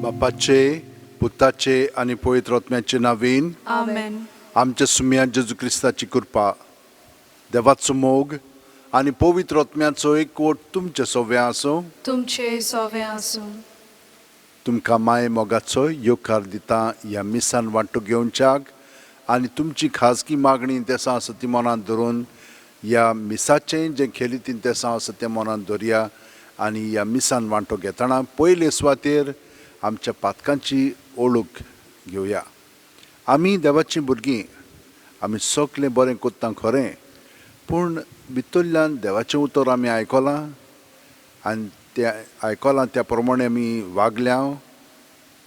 बापाचे, पुताचे आणि पवित्र आत्म्याचे नावीन आमेन. आमच्या सुम्या जेजू क्रिस्ताची कृपा, देवाचो मोग आणि पवित्र आत्म्याचो एकवट तुमचे सोवे आसूं. तुमचे सोवे आसूं. तुमकां माये मोगाचो येवकार दिता ह्या मिसान वांटो घेवच्याक आनी तुमची खाजगी मागणी तेसा आसा ती मनांत धरून ह्या मिसाचें जें खेली ती तेसा आसा तें मनांत धरया आनी ह्या मिसान वांटो घेतना पयले सुवातेर आमच्या पातकांची ओळख घेवया. आमी देवाचीं भुरगीं, आमी सगळें बरें कोत्ता खरें, पूण भितरल्यान देवाचें उतर आमी आयकलां आनी तें आयकलां त्या प्रमाणे आमी वागल्या,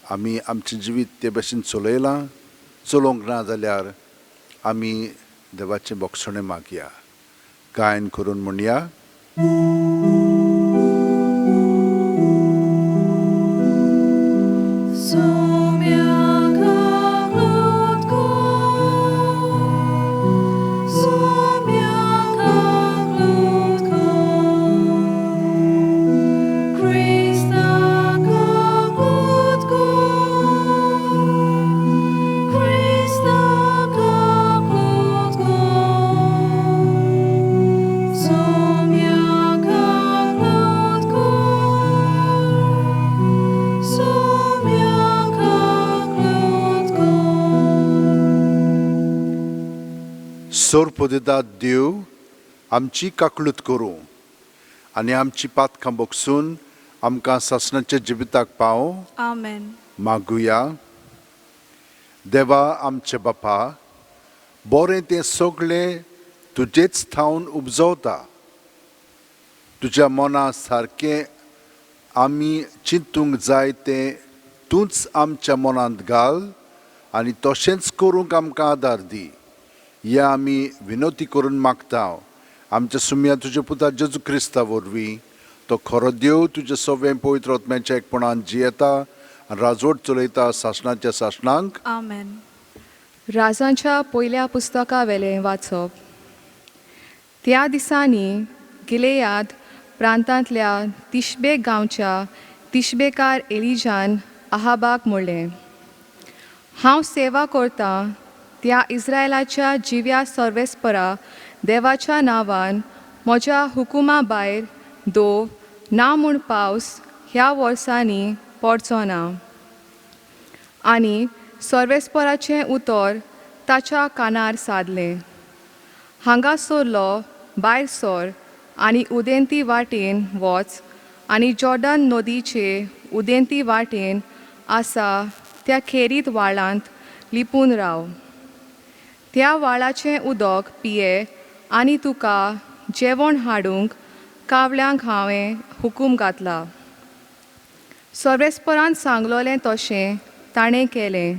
आमी आमचें जिवीत ते भशेन चलोवंक ना जाल्यार आमी देवाचें बोगसणें मागया. गायन करून म्हणया. सोर पोदिता देव आमची काकळूत करूं आनी आमची पातकां बोगसून आमकां सासणाच्या जिविताक पावो. आमेन. मागुया. देवा आमचे बापा, बरें तें सगळें तुजेच थावन उपजवता. तुज्या मना सारकें आमी चिंतूंक जाय तें तूंच आमच्या मनांत घाल आनी तशेंच करूंक आमकां आदार दी. हे आमी विनोती करून मागता आमच्या सुम्या तुज्या पुता जेजू क्रिस्ता वरवीं. तो खरो देव तुजे सवें पवित्र आत्म्याच्या एकपणान जियेता आनी राजवट चलयता सासणाच्या सासणांक. आमेन. राजांच्या पयल्या पुस्तका वेलें वाचप. त्या दिसांनी गिलेयाद प्रांतांतल्या तिशबे गांवच्या तिशबेकार एलिजान आहाबाक म्हणलें, हांव सेवा करतां त्या इस्रायलाच्या जिव्या सर्वेस्परा देवाच्या नांवान म्हज्या हुकुमा भायर दोव ना म्हूण पावस ह्या वर्सांनी पडचो ना. आनी सर्वेस्पराचें उतर ताच्या कानार सादलें, हांगा सरलो भायर सर आनी उदेंती वाटेन वच आनी जॉर्डन नदीचे उदेंती वाटेन आसा त्या खेरीत व्हाळांत लिपून राव. त्या व्हाळाचें उदक पिये आनी तुका जेवण हाडूंक कावळ्यांक हांवें हुकूम घातला. सर्वेस्परान सांगलोलें तशें ताणें केलें.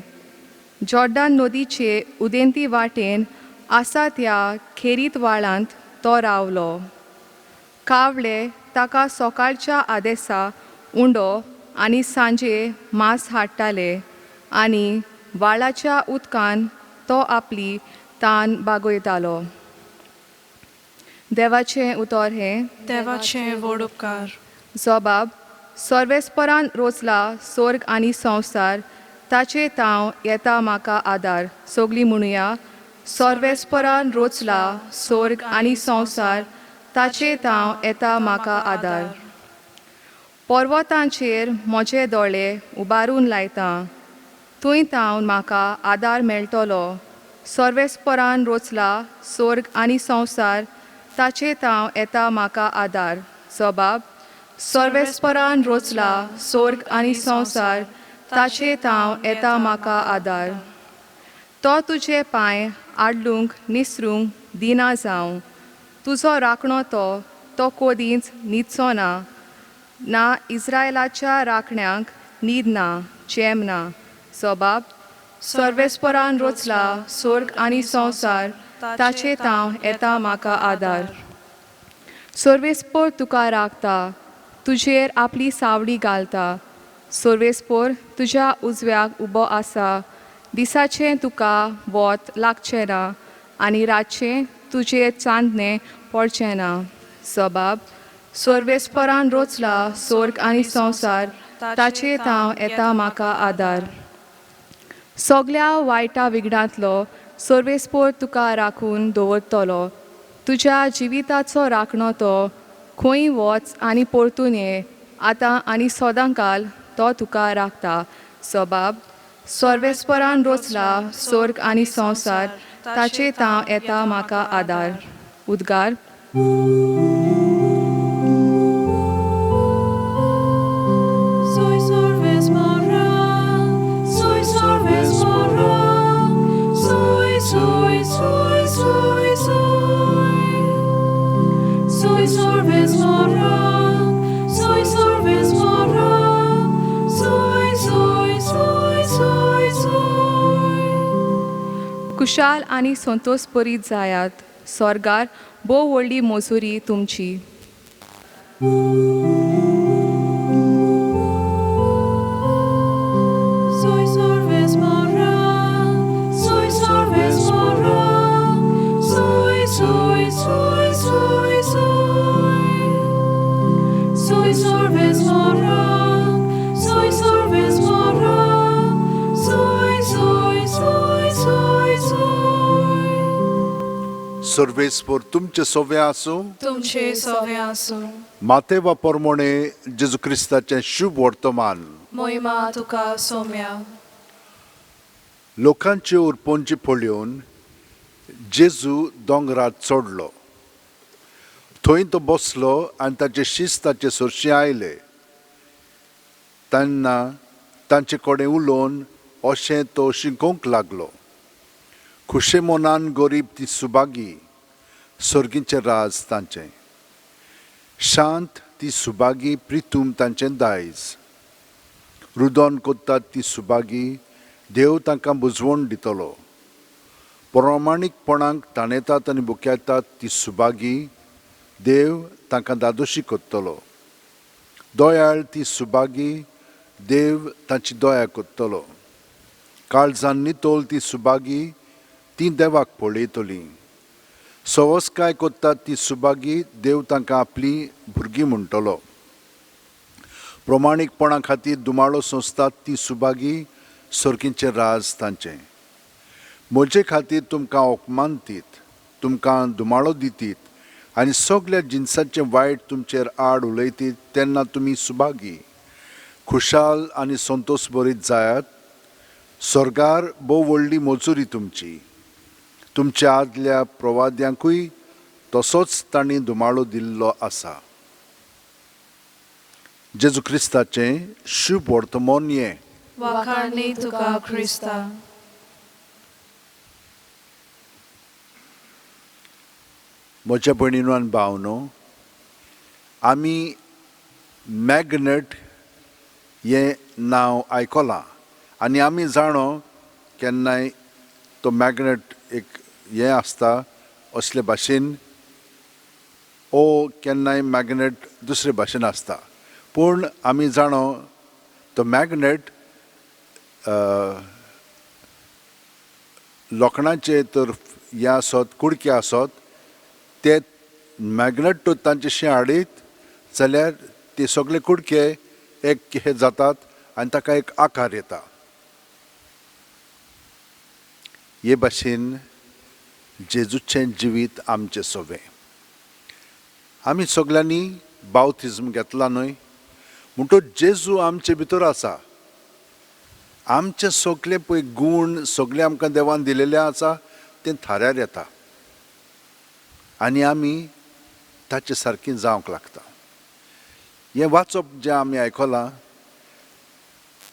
जॉर्डन नदीचे उदेंती वाटेन आसा त्या खेरीत व्हाळांत तो रावलो. कावळे ताका सकाळच्या आदेसा उंडो आनी सांजे मांस हाडटाले आनी व्हाळाच्या उदकान तो आपली तान बागयतालो. देवाचें उतर हें. देवाचें व्हड उपकार. जबाब. सर्वेस्परान रोचला स्वर्ग आनी संवसार, ताचे तांव येता म्हाका आदार. सगळीं म्हणुया. सर्वेस्परान रोचला स्वर्ग आनी संवसार, ताचे तांव येता म्हाका आदार. पर्वतांचेर म्हजे दोळे उबारून लायतां, थंय तावन म्हाका आदार मेळटलो. सर्वेस्परान रोचला स्वर्ग आनी संवसार, ताचे तांव येता म्हाका आदार. जबाब. सर्वेस्परान रोचला स्वर्ग आनी संवसार, ताचे तांव येता म्हाका आदार. तो तुजे पांय आडलूंक निसरूंक दिना जावं तुजो राखणो तो कोदींच न्हिदचो ना इस्रायलाच्या राखण्यांक न्हीद ना चेम ना सोबाब सर्वेस्परान रचला स्वर्ग आनी संवसार ताचे तांव येता म्हाका आदार सर्वेस्पोर तुका राखता तुजेर आपली सावडी घालता सर्वेस्पोर तुज्या उजव्याक उबो आसा दिसाचें तुका वत लागचें ना आनी रातचें तुजेर चांदणें पडचें ना सोबाब सर्वेस्परान रचला स्वर्ग आनी संवसार ताचे तांव येता म्हाका आदार सगल्या वायटा विघ्नांतलो सर्वेस्पोर तुका राखून दवरतलो तुज्या जिविताचो राखणो तो खंय वच आनी परतून ये आतां आनी सदांकाल तो तुका राखता सोबाब सर्वेस्परान रचला स्वर्ग आनी संवसार ताचे तांव येता म्हाका आदार उद्गार Soy sorves mora, soy sorves mora, soy, soy, soy, soy, soy. Soy sorves mora, soy sorves mora, soy, soy, soy, soy, soy. Kushal आनी संतोष बरीत जायात स्वर्गार भोव व्हडली मजुरी तुमची Soy sorves mora, soy sorves mora, soy, soy, soy, soy, soy. Soy sorves mora, soy sorves mora, soy, soy, soy, soy, soy. सर्वेस्पोर तुमचे सोवे आसूं तुमचे सोवे आसूं मातेवा पोरमोणे जेजू क्रिस्ताचें शुभ वर्तमान मोहिमा तुका सोम्या लोकांची उरपोंची पळोवन जेजू दोंगरार चडलो थंय तो बसलो आनी ताचे शिस्ताचे सुरशे आयले तेन्ना तांचे कडेन उलोवन अशें तो शिकोवंक लागलो खुशे मोनान गरीब ती सुबागी सर्गीचें राज तांचें शांत ती सुबागी प्रितूम तांचें दायज रुदोन कोत्तात ती सुबागी देव तांकां बुजवण दितलो प्रमाणीकपणाक ताणेतात आनी बुकेतात ती सुबागी देव तांकां दादोशी कोत्तलो दोयाळ ती सुबागी देव तांची दोया कोत्तलो काळजान नितोल ती सुबागी ती देवाक पळयतली सवस्काय कोत्तात ती सुबागी देव तांकां आपली भुरगीं म्हणटलो प्रमाणीकपणा खातीर दुमाळो सोंसतात ती सुबागी सर्गीचें राज तांचें म्हजे खातीर तुमकां अपमान दीत तुमकां दुमाळो दितीत आनी सगल्या जिन्साचें वायट तुमचेर आड उलयतीत तेन्ना तुमी सुबागी खुशाल आनी संतोश बरीत जायात स्वर्गार भोव व्हडली मजुरी तुमची तुमच्या आदल्या प्रवाद्यांकूय तसोच तांणी दुमाळो दिल्लो आसा जेजू क्रिस्ताचें शुभ वर्तमान ये वाखाणणी तुका क्रिस्ता म्हज्या भयणीनो आनी भावनो आमी मॅग्नेट हें नांव आयकलां आनी आमी जाणो केन्नाय तो मॅग्नेट एक हें आसता असले भाशेन ओ केन्नाय मॅग्नेट दुसरे भाशेन आसता पूण आमी जाणो तो मॅग्नेट लोखणाचे तर हें आसत कुडके आसत ते मॅग्नेट तांचेशी हाडीत जाल्यार ते सगळे कुडके एक हे जातात आनी ताका एक आकार येता हे भाशेन जेजूचें जिवीत आमचें सोवें आमी सगल्यांनी बावतिजम घेतला न्हय म्हणटच जेजू आमचे भितर आसा आमचे सगळे पळय गूण सगळे आमकां देवान दिलेले आसा ते थाऱ्यार येता आनी आमी ताचे सारकीं जावंक लागता हें वाचप जें आमी आयकलां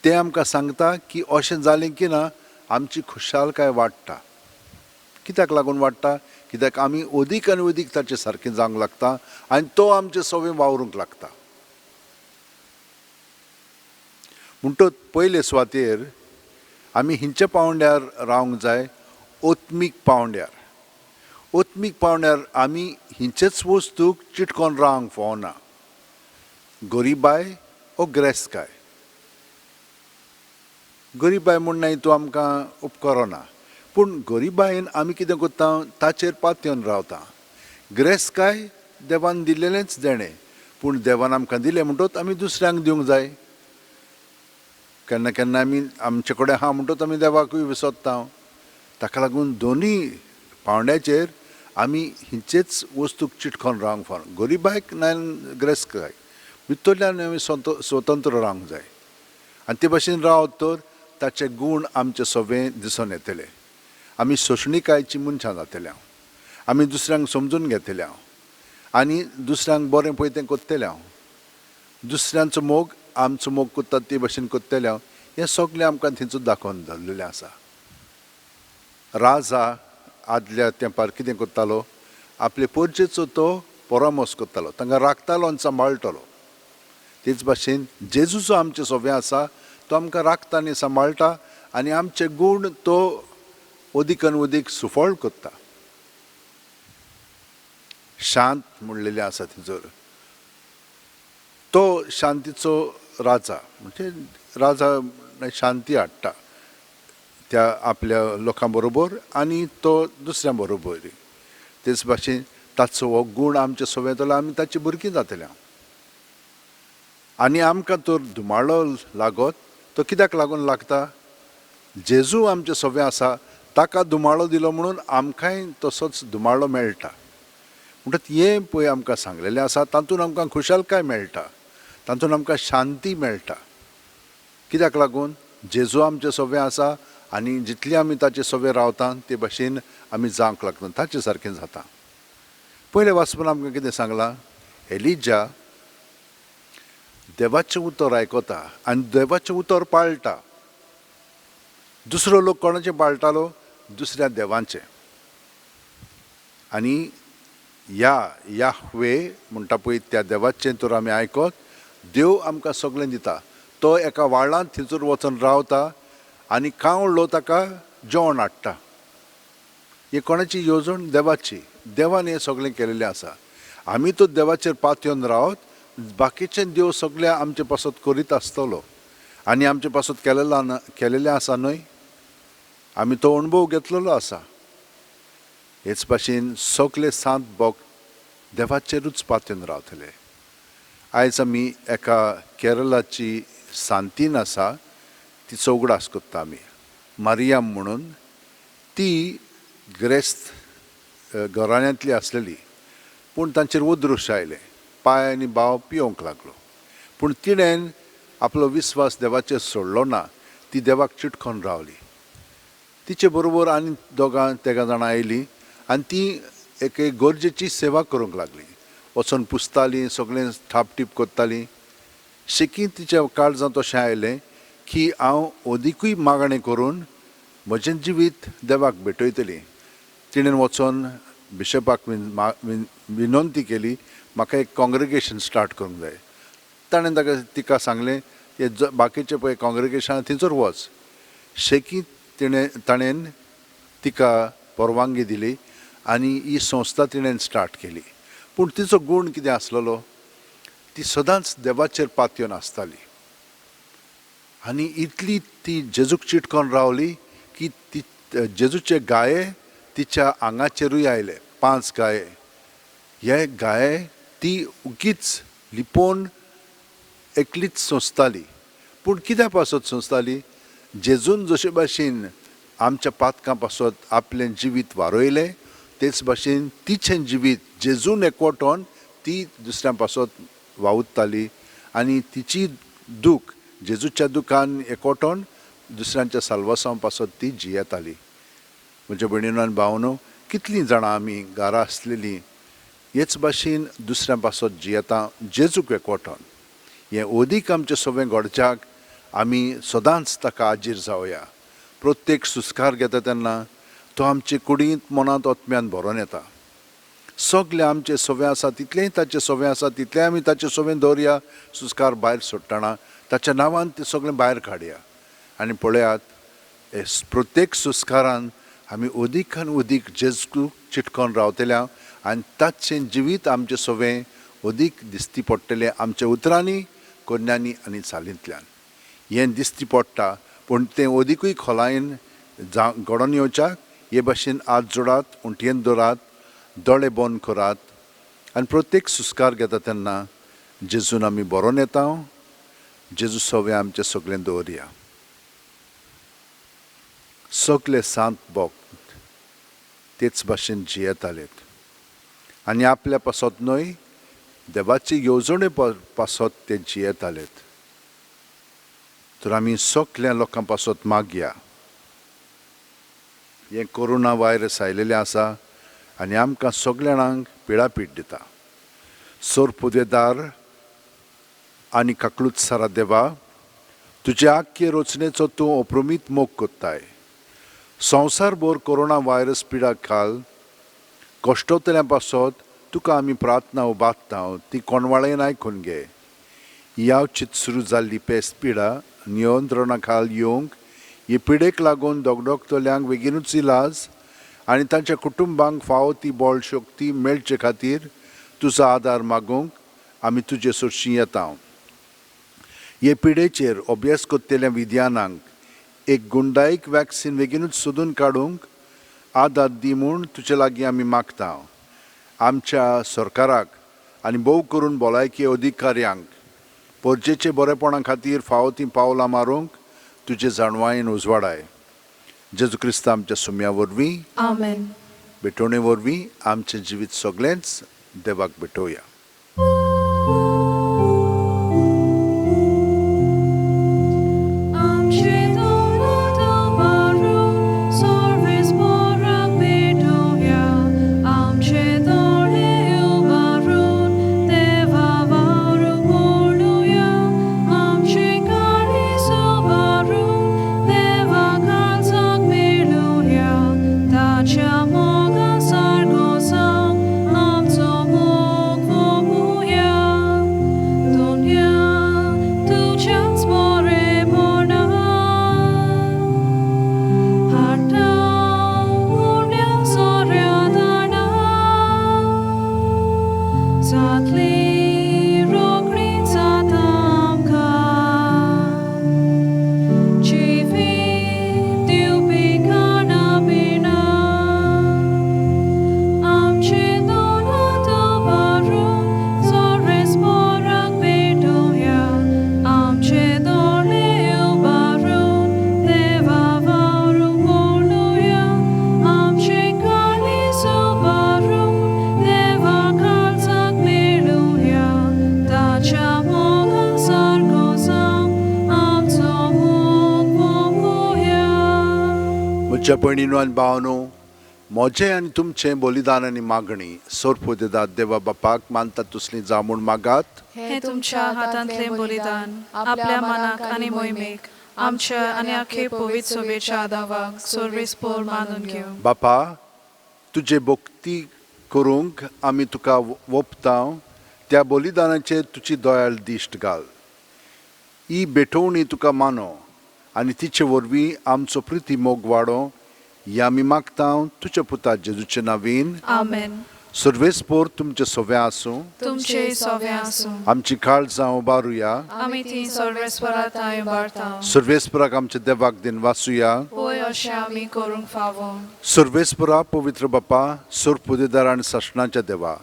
तें आमकां सांगता की अशें जालें की ना आमची खुशालकाय वाडटा. कित्याक लागून वाडटा? कित्याक आमी अदीक आनी अदीक ताचे सारकें जावंक लागता आनी तो आमचे सवय वावरूंक लागता. म्हणटच पयले सुवातेर आमी हिंचे पावंड्यार रावंक जाय, ओत्मीक पावंड्यार. ओत्मीक पावंड्यार आमी हिंचेच वस्तूक चिटकोन रावंक फावना. गरीबाय ओ गिरेस्तकाय. गरीबाय म्हणून तूं आमकां उपकारना, पूण गरीबायेन आमी कितें करता ताचेर पातयेवन रावता. गिरेस्तकाय देवान दिल्लेलेंच देणें, पूण देवान आमकां दिलें म्हणटच आमी दुसऱ्यांक दिवंक जाय. केन्ना केन्ना आमी आमचे कडेन आहा म्हणटच आमी देवाकूय विसरता. ताका लागून दोनूय पावंड्याचेर आमी हिंचेच वस्तूक चिटकोन रावंक फावना. गरीबायक ना गिरेस्तकायक भितरल्यान आमी स्वतंत्र रावंक जाय. आनी ते भाशेन रावत तर ताचे गूण आमचे सगळें दिसून येतले. आमी सोंसणीकायची मनशां जातले. आमी दुसऱ्यांक समजून घेतले आनी दुसऱ्यांक बरें पळय तें कोत्तले. दुसऱ्यांचो मोग आमचो मोग कोत्तात ते भाशेन कोत्तले. हें सगळें आमकां थंयच दाखोवन दवरलेलें आसा. राजा आदल्या तेंपार कितें कोत्तालो? आपले परचेचो तो परामोस कोत्तालो, तांकां राखतालो आनी सांबाळटालो. तेच भाशेन जेजूचो आमचें सवें आसा तो आमकां राखता आनी सांबाळटा आनी आमचे गूण तो अदीक आनी अदीक सुफळ कोत्ता. शांत म्हणलेलें आसा थंयसर. तो शांतीचो राजा, म्हणजे राजा शांती हाडटा त्या आपल्या लोकां बरोबर आनी तो दुसऱ्यां बरोबर. तेच भाशेन ताचो हो गूण आमचे सवें जालो आमी ताची भुरगीं जातले. आनी आमकां तर धुमाळो लागत तो कित्याक लागून लागता? जेजू आमचे सवें आसा ताका धुमाळो दिलो म्हणून आमकांय तसोच धुमाळो मेळटा. म्हणटच हें पळय आमकां सांगलेलें आसा. तातूंत आमकां खुशालकाय मेळटा, तातूंत आमकां शांती मेळटा. कित्याक लागून? जेजू आमचे सवें आसा आनी जितली आमी ताचे सवें रावता ते भाशेन आमी जावंक लागता, ताचे सारकें जाता. पयले वाचपान आमकां कितें सांगलां? एलिजा देवाचें उतर आयकता आनी देवाचें उतर पाळटा. दुसरो लोक कोणाचें पाळटालो? दुसऱ्या देवाचें. आनी याह्वे म्हणटा पळय त्या देवाचें तर आमी आयकत देव आमकां सगळें दिता. तो एका वाळांत थंयसर वचून रावता आनी कावळो ताका जेवण हाडटा. ही कोणाची येवजण? देवाची. देवान हें सगळें केलेलें आसा. आमी तो देवाचेर पातयेवन रावत, बाकीचें देव सगळें आमचे पासत करीत आसतलो आनी आमचे पासत केलेलें आसा न्हय. आमी तो अणभव घेतलेलो आसा. हेच भाशेन सगळे सांत भक्त देवाचेरूच पातयेवन रावतले. आयज आमी एका केरळाची सांतीन आसा तिचो उगडास कोत्ता आमी. मारियाम म्हणून. ती गिरेस्त घराण्यांतली आसलेली, पूण तांचेर उद्रुश्य आयलें. पांय आनी भाव पियोंक लागलो, पूण तिणेन आपलो विस्वास देवाचेर सोडलो ना. ती देवाक चिटकोन रावली. तिचे बरोबर आनी तिगा जाणां आयलीं आनी ती एक गरजेची सेवा करूंक लागली. वचून पुसतालीं, सगळें थापटीप कोत्तालीं. शेकी तिच्या काळजांत अशें आयलें की हांव अदिकूय मागणें करून म्हजें जिवीत देवाक भेटयतलीं. तिणेन वचून बिशपाक विनंती केली, म्हाका एक कॉंग्रेगेशन स्टार्ट करूंक जाय. ताणें तिका सांगलें की बाकीचे पळय कॉंग्रेगेशन थंयसर वच. शेकी ताणेन तिका परवानगी दिली आनी ही संस्था तिणेन स्टार्ट केली. पूण तिचो गूण कितें आसलेलो? ती सदांच देवाचेर पातयेवन आसताली आनी इतली ती जेजूक चिटकोन रावली की ती जेजूचे गाये तिच्या आंगाचेरूय आयले. 5 गाये. हे गाये ती उगीच लिपोवन एकलीच सोंसताली. पूण कित्या पासत सोंसताली? जेजून जशे भाशेन आमच्या पातकां पासत आपलें जिवीत वारोयलें तेच भाशेन तिचें जिवीत जेजून एकवटोन ती दुसऱ्यां पासत वावुरताली आनी तिची दूख जेजूच्या दुखान एकवटोन दुसऱ्यांच्या साल्वासां पासत ती जियेताली. म्हज्या भयणीनो आनी भावनो, कितलीं जाणां आमी घरा आसलेलीं हेच भाशेन दुसऱ्यां पासत जियेता जेजूक एकवटोन. हें अदीक आमचें सवें घडच्याक आमी सदांच ताका आजीर जावया. प्रत्येक सुस्कार घेता तेन्ना तो आमचे कुडींत मनांत आत्म्यान भरोन येता. सगळे आमचे सवे आसा तितलेंय ताचे सवे आसा तितलें आमी ताचे सवें दवरया. सुस्कार भायर सोडटना ताच्या नांवान तें सगळें भायर काडया आनी पळयात हे प्रत्येक सुस्कारान आमी अदीक आनी अदीक जेजूक चिटकोन रावतल्या आनी ताचें जिवीत आमचें सवें अदीक दिसती पडटलें आमच्या उतरांनी कोन्यांनी आनी चालींतल्यान. हें दिसती पडटा पूण तें अदिकूय खोलायेन घडोवन येवच्याक हे भाशेन हात जोडात, उंटयेन दवरात, दोळे बंद करात आनी प्रत्येक सुस्कार घेता तेन्ना जेजून आमी बरोवन येता. जेजू सवें आमचें सगळें दवरया. सगळे सांत भक्त तेच भाशेन जियेतालेत आनी आपल्या पासत न्हय देवाची येवजणे पासत ते जियेतालेत. तर आमी सगळ्या लोकां पासत मागया. हें कोरोना वायरस आयिल्लें आसा आनी आमकां सगळ्या जाणांक पिडापीड दिता. सोर पुदेदार आनी काकलूत सारा देवा, तुजे आख्खे रचनेचो तूं अप्रमीत मोग कोत्ताय. संवसारभर कोरोना वायरस पिडा खाल कश्टोतल्या पासत तुका आमी प्रार्थना उबारता ती कोणवाळेन आयकून घे. यावचीत सुरू जाल्ली पेस्त पिडा नियंत्रणा खाल येवंक हे पिडेक लागून दोगदोगतल्यांक बेगीनूच इलाज आनी तांच्या कुटुंबांक फावो ती बळ शक्ती मेळचे खातीर तुजो आदार मागूंक आमी तुजे सोडशी येता. हे पिडेचेर अभ्यास कोत्तेल्या विद्यानांक एक गुंडाईक वॅक्सीन बेगीनूच सोदून काडूंक आदार दी म्हूण तुजे लागीं आमी मागता. आमच्या सरकाराक आनी भोव करून भलायकी अधिकाऱ्यांक परजेचे बरेपणा खातीर फावो तीं पावलां मारूंक तुजे जाणवायेन उजवाडाय. जेजू क्रिस्त आमच्या सुम्या वरवीं आमेन. भेटोवणे वरवीं आमचें जिवीत सगळेंच देवाक भेटोवया. म्हज्या भयणीनो आनी भावानो, म्हजें आनी तुमचें बलिदान आनी मागणी सोरपू देतात देवा बापाक मानता तसलीं जावं म्हूण मागात. हे तुमच्या हातांतलें बलिदान आपल्या मनाक आनी मोहिमेक आमच्या आनी आख्खे पवित्र सभेच्या आदावाक सर्वेस्पोर मानून घेवं. बापा, तुजे भक्ती करूंक आमी तुका वोपता. त्या बलिदानाचेर तुजी दयाळ दिश्ट घाल. ही भेटोवणी तुका मानो आनी तिचे वरवीं आमचो प्रिती मोग वाडो हें आमी मागता तुज्या पुता जेजूचे नांवीन. आमेन. सर्वेस्पोर तुमचे सवे आसूं. तुमचे सवे आसूं. आमची काळजां उबारुया. आमी ती सर्वेस्परांत उबारता. सर्वेस्पराक आमच्या देवाक दिन वाचुया. होय अशें आमी करूंक फावो. सर्वेस्परा पवित्र बापा, सोर पुदेदार आनी सासणाच्या देवा,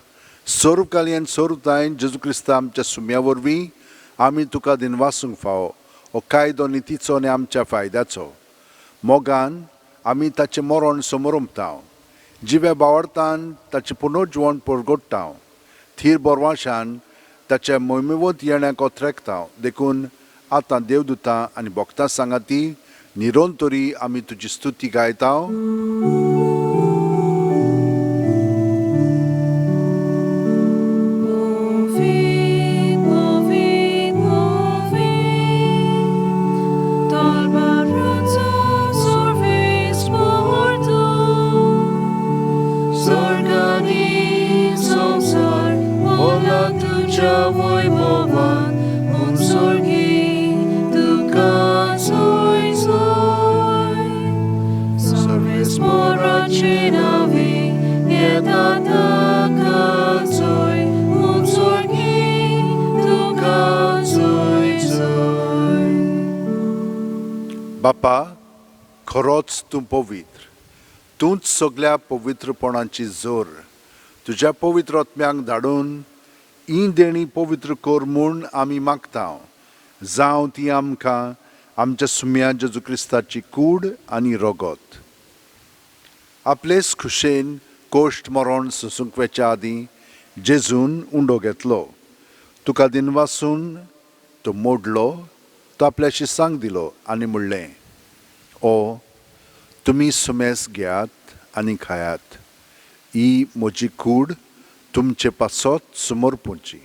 सोरूपकाली आनी सोरूतायन जेजू क्रिस्त आमच्या सुम्या वरवीं आमी तुका दिन वाचूंक फावो. हो कायदो नितीचो आनी आमच्या फायद्याचो. मोगान आमी ताचें मरण समोरुमता. जिव्या बावडतान ताचें पुनर्जीवन परगोडटा. थीर बोरवाशान ताच्या मोहिमेवंत येण्याक ओथरेकता. देखून आतां देवदूतां आनी भक्तां सांगाती निरोंतरी आमी तुजी स्तुती गायता. Sorry. वैभवान उमसोर्गी तुका सोय सोय सर्वेस्पराची नावी येता ताका सोय उमसोर्गी तुका सोय सोय. बापा, खरोच तूं पवित्र, तूंच सगळ्या पवित्रपणाची जोर. तुज्या पवित्र आत्म्याक धाडून ही देणी पवित्र कर म्हूण आमी मागता. जावं ती आमकां आमच्या सुम्या जेजू क्रिस्ताची कूड आनी रगत. आपलेच खुशेन कोश्ट मरण सोंसूंक वेच्या आदीं जेजून उंडो घेतलो. तुका दिनवासून तो मोडलो, तो आपल्या शिसांक दिलो आनी म्हणलें, ओ तुमी सुमेस घेयात आनी खायात. ही म्हजी कूड तुमचे पासत समोर पोवची.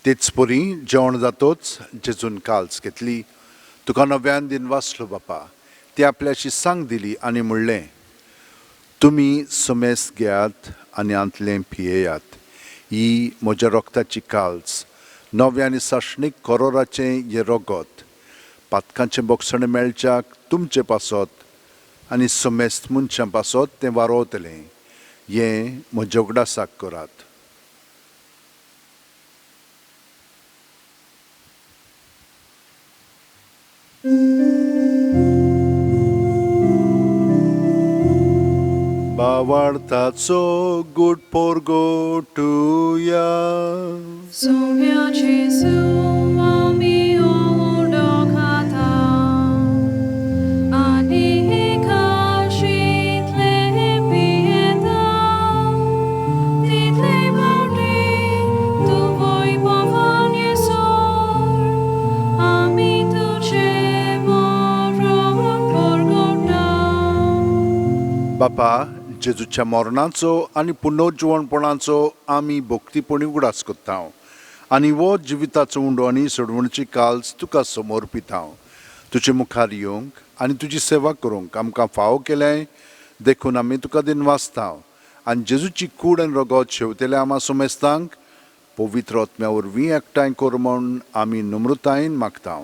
तेच परी जेवण जातोच जेजून काल्स घेतली. तुका नव्यान दिनवासलो बापा, ती आपल्या शिसांक दिली आनी म्हणलें, तुमी सुमेस घेयात आनी आंतलें पियेयात. ही म्हज्या रोगताची काल्स, नव्या आनी साशणीक करोराचें हें रगत. पातकांचें बोगसणें मेळच्याक तुमचे पासत आनी सुमेस्त मनशां पासत तें वारोवतलें. हें म्हज्या उगडासाक करात. बावार्थाचो good पोरगो टुया. Sumia Jesu ami odo kata ani kashi tle pieta title maudi tu voi povanie sor ami tu che moro porgota. बापा, जेजूच्या मरणाचो आनी पुनर्जीवनपणाचो आमी भक्तीपणी उगडास कोत्ता. आनी वो जिविताचो उंडो आनी सोडवणीची काल्स तुका समोर पिता. तुजे मुखार येवंक आनी तुजी सेवा करूंक आमकां फाव केलें देखून आमी तुका दिनवासता. आनी जेजूची कूड आनी रगत शेवतेले आमा सुमेस्तांक पवित्र आत्म्या वरवीं एकठांय कर म्हूण आमी नम्रतायेन मागता.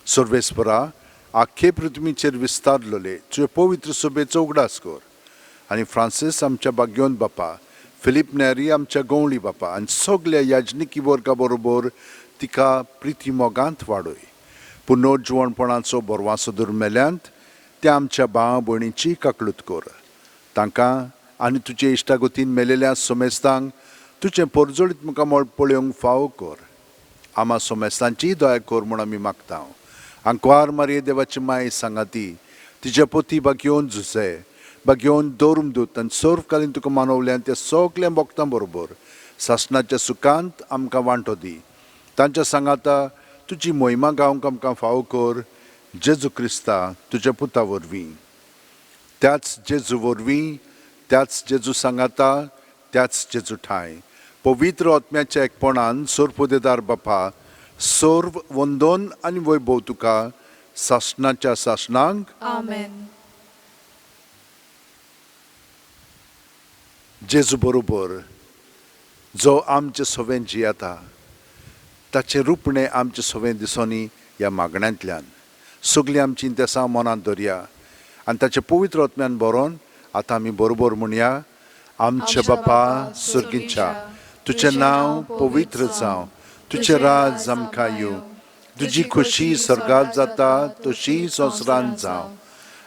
सर्वेस्परा, आख्खे पृथ्वीचेर विस्तारलेले तुजे पवित्र सभेचो उगडास कर. आनी फ्रांसीस आमच्या भाग्योन बापा, फिलीप नेरी आमच्या गवळी बापा आनी सगळ्या याजनिकी वर्गा बरोबर तिका प्रिती मोगांत वाडय. पुनर्जीवनपणाचो बरवासो धर्मेल्यांत त्या आमच्या भाव भयणीची काकलूत कर. तांकां आनी तुजे इश्टागतीन मेलेल्या सोमेस्तांक तुजें परजळीत मुखार मोळ पळोवंक फाव कर. आमा सोमेस्तांची दया कर म्हूण आमी मागता. आंकवार मारये देवाची माय सांगाती, तिच्या पोती भाग्योन झुसे, भाग्योन दौरून दूत आनी सर्वकालीन तुका मानवल्यान त्या सगळ्या भक्तां बरोबर सासणाच्या सुखांत आमकां वांटो दी. तांच्या सांगाता तुजी मोहिमा गावंक आमकां फाव कर. जेजू क्रिस्ता तुज्या पुता वरवीं, त्याच जेजू वरवीं, त्याच जेजू सांगाता, त्याच जेजू ठाय पवित्र आत्म्याच्या एकपणान सोरपोदेदार बापा, सर्व वंदन आनी वैभव तुका सासणाच्या सासणांक. Amen. जेजू बरोबर जो आमचे सवेन जियेता, ताचें रुपणें आमचे सवेन दिसोनी ह्या मागण्यांतल्यान सगळीं आमची इंतेसां मनांत दवरया आनी ताचे पवित्र आत्म्यान बरोवन आतां आमी बरोबर म्हणया. आमचे बापा सुर्गीच्या, तुजें नांव पवित्र जावं, तुजें राज आमकां येवं, तुजी खुशी स्वर्गांत जाता तशी संवसारांत जावं.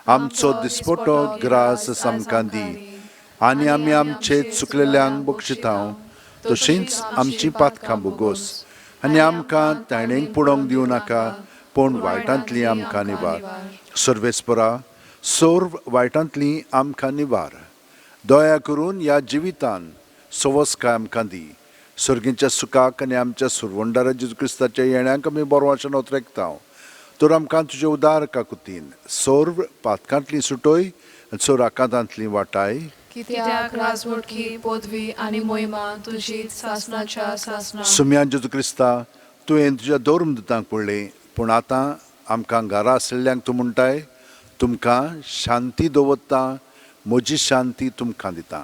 आमचो दिसपटो ग्रास आमकां दी आनी आमी आमचे चुकलेल्यांक बक्षितांव तशींच आमची पातकां बोगोस आनी आमकां तायणेक पडोवंक दिवं नाका, पूण वायटांतली आमकां निवार. सर्वेस्परा, सर्व वायटांतली आमकां निवार. दया करून ह्या जिवितान सवस्काय आमकां दी. सर्गीच्या सुखाक आनी आमच्या सुरवंडारा जेजू क्रिस्ताच्या येण्याक आमी बरोवचें नोतरेकता. तर आमकां तुजे उदार काकुतीन सर्व पातकांतली सुटोय आनी सोर आकांतांतली वाटाय. कित्याक राजवटकी पदवी आनी मोहिमा तुजीच सासणाच्या सासणां. सुम्या जेजू क्रिस्ता, तुवें तुज्या दौरम दुतांक पडलें, पूण आतां आमकां घरा आशिल्ल्यांक तूं म्हणटाय तुमकां शांती दवरता, म्हजी शांती तुमकां दिता.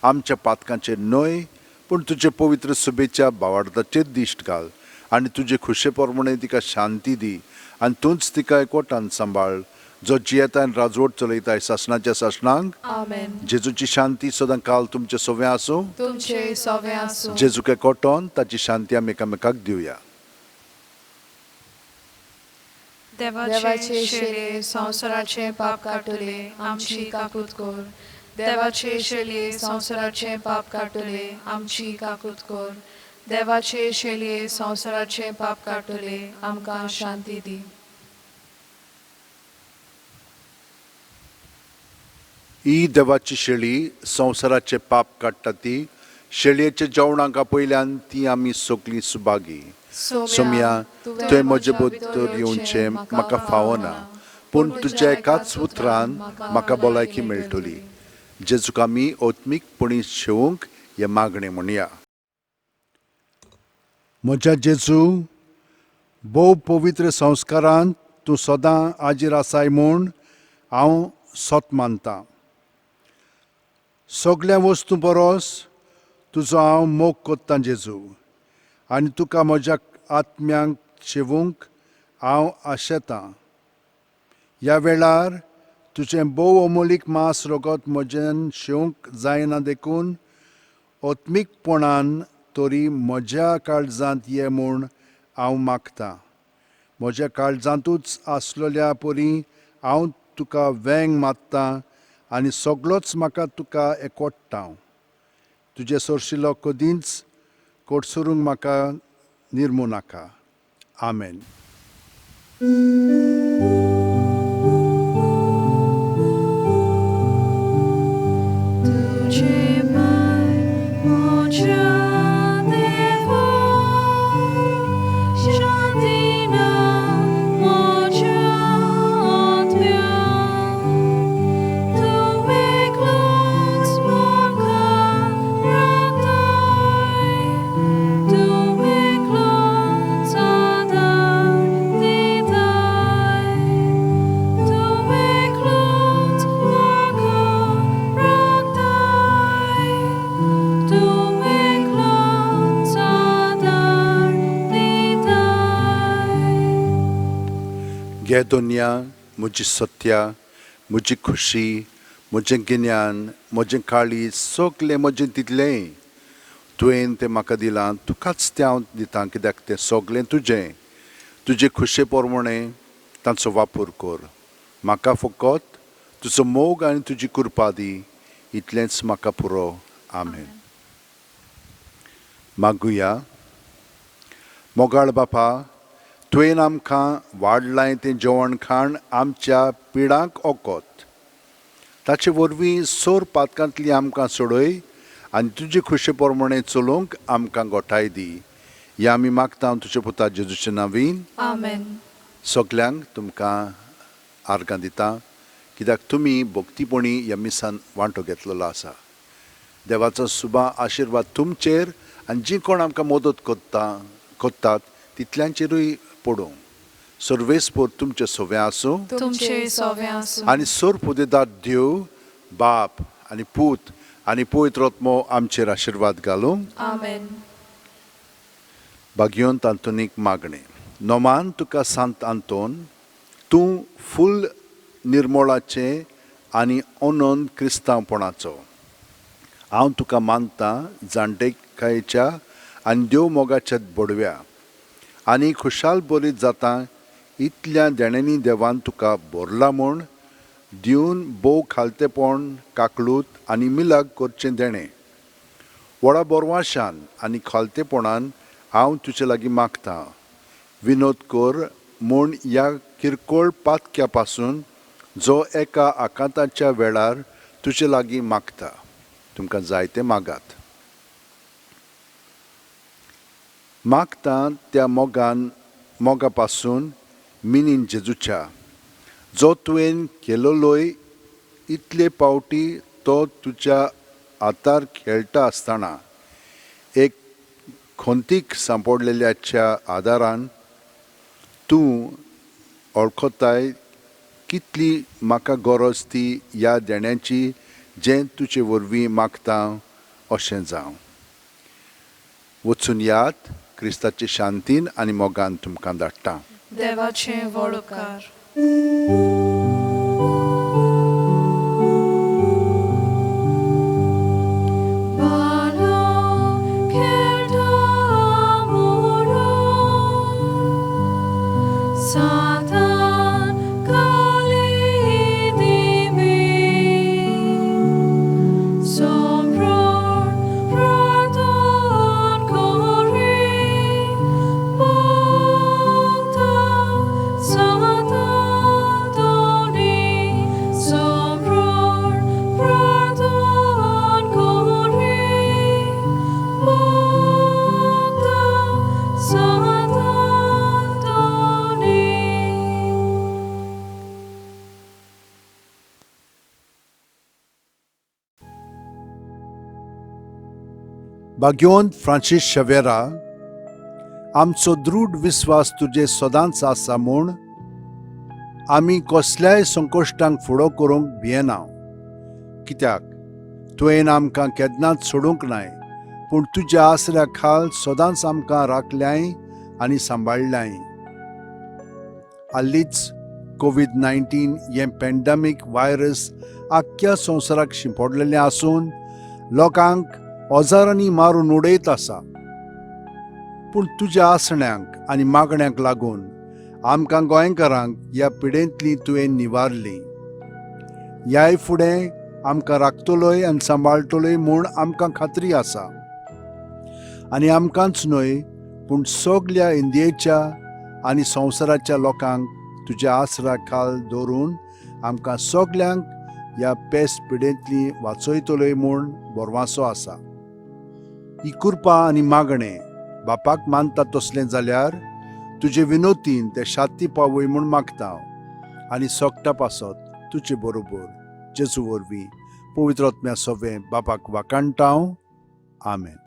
आमच्या पातकांचेर न्हय पूण तुजे पवित्र सुबेच्या भावार्थाचेर दिश्ट घाल आनी तुजे खुशे प्रमाणे तिका शांती दी आनी तूंच तिका एकवटान सांबाळ, जो जियेता आनी राजवट चलयताय सासणाच्या सासणांक. आमेन. जेजूची शांती सदां काल तुमचे सोवे आसूं. तुमचे सोवे आसूं. जेजूक एकवटोन ताची शांती आमी एकामेकाक दिवया. देवाचे शेले संवसाराचे पाप काटले आमची काकूत कोर. देवाचे शेले संवसाराचे पाप काटले आमची काकूत कोर. देवाचे शेले संवसाराचे पाप काटले आमकां शांती दी. ही देवाची शेळी संवसाराचे पाप काडटा ती. शेळयेच्या जेवणाक पयल्यान ती आमी सगळीं सुभागी. सोम्या तुवें म्हजे भितर येवचें म्हाका फावना, पूण तुज्या एकाच उतरान म्हाका भलायकी मेळटली. जेजूक आमी ओत्मीकपणी शेवूंक हें मागणें म्हणया. म्हज्या जेजू, भोव पवित्र संस्कारांत तूं सदां हाजीर आसाय म्हूण हांव सोत मानतां. सगळ्या वस्तू परस तुजो हांव मोग कोत्तां जेजू, आनी तुका म्हज्या आत्म्यांक शेवूंक हांव आशेतां. ह्या वेळार तुजें भोव अमोलीक मांस रगत म्हज्यान शेवूंक जायना देखून ओत्मीकपणान तरी म्हज्या काळजांत ये म्हूण हांव मागतां. म्हज्या काळजांतूच आसलेल्या परी हांव तुका वेंग मात्तां आनी सगळोच म्हाका तुका एकवटटा. तुजे सोरशिल्लो कदींच कोडसरूंक म्हाका निर्मू नाका. आमेन. घे दोनिया म्हजी सत्या, म्हजी खुशी, म्हजें गिन्यान, म्हजें काळीज, सगलें म्हजें तितलें तुवें तें म्हाका दिलां. तुकाच तें हांव दितां, कित्याक तें सगलें तुजें. तुजे खुशे प्रमाणे तांचो वापर कर. म्हाका फकत तुजो मोग आनी तुजी कृपा दी. इतलेंच म्हाका पुरो. आमेन. मागुया. मोगाळ बापा, तुवें आमकां वाडलाय तें जेवण खाण आमच्या पिडांक ओकोत. ताचे वरवीं सोर पातकांतली आमकां सोडय आनी तुजे खुशे प्रमाणे चलोवंक आमकां गोठाय दी. हें आमी मागता तुजे पुता जेजूच्या नांवीन. आमेन. सगल्यांक तुमकां आर्गां दिता, कित्याक तुमी भक्तीपणी ह्या मिसान वांटो घेतलेलो आसा. देवाचो सुबा आशिर्वाद तुमचेर आनी जीं कोण आमकां मदत कोत्तात तितल्यांचेरूय पडूं. सर्वेस्पर तुमचे सोवे आसूं. तुमचे सोवे आसूं. आनी सोर पुदेदार देव, बाप आनी पूत आनी पवित्र आत्मो आमचेर आशिर्वाद घालूं. आमेन. भाग्योंत आंतोनीक मागणें. नोमान तुका सांत आंतोन, तूं फूल निर्मोळाचें आनी अनंत क्रिस्तांवपणाचो. हांव तुका मानतां जाणटेकायेच्या आनी देव मोगाच्या बडव्या आनी खुशाल बरीत जाता इतल्या देण्यांनी देवान तुका भरला म्हूण दिवन भोव खालतेपण, काकलूत आनी मिलाग करचें देणें. व्हडा बोरवाशान आनी खालतेपणान हांव तुजे लागीं मागतां. विनोद कर म्हूण ह्या किरकोळ पातक्या पासून जो एका आकांताच्या वेळार तुजे लागीं मागता. तुमकां जाय तें मागात. मागता त्या मोगा पासून मिनीन जेजूच्या, जो तुवें केलोलोय इतले पावटी तो तुज्या हातार खेळटा आसतना एक खोंतीक सांपडलेल्याच्या आदारान तूं वळखताय कितली म्हाका गरज ती ह्या देण्याची जें तुजे वरवीं मागता अशें जावं. वचून यात क्रिस्ताचे शांतीन आनी मोगान तुमकां धाडटा. देवाचें व्हड उपकार. Satan kalidimi somror pardon kori bokta Satan doni somror pardon kori bokta Satan doni. भाग्योन फ्रांसीस शेवेरा, आमचो दृढ विस्वास तुजे सदांच आसा म्हूण आमी कसल्याय संकश्टांक फुडो करूंक भियेना. कित्याक तुवें आमकां केन्नाच सोडूंक नाय, पूण तुज्या आसऱ्या खाल सदांच आमकां राखल्याय आनी सांबाळल्याय. हालींच कोविड-19 हें पॅन्डेमीक वायरस आख्ख्या संवसाराक शिंपडलेलें आसून लोकांक ओजारांनी मारून उडयत आसा. पूण तुज्या आसण्यांक आनी मागण्यांक लागून आमकां गोंयकारांक ह्या पिडेंतली तुवें निवारली. ह्याय फुडें आमकां राखतलोय आनी सांबाळटलोय म्हूण आमकां खात्री आसा. आनी आमकांच न्हय, पूण सगल्या इंडियेच्या आनी संवसाराच्या लोकांक तुज्या आसरा खाल दवरून आमकां सगल्यांक ह्या पेस्त पिडेंतली वाचयतलोय म्हूण बोरवांसो आसा. ही कृपा आनी मागणें बापाक मानता तसलें जाल्यार तुजे विनोतीन ते शांती पावय म्हूण मागता. आनी सोगटा पासत तुजे बरोबर जेजू वरवीं पवित्र आत्म्या सवें बापाक वाकाणटाव. आमेन.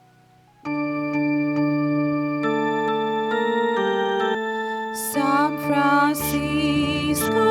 San Francisco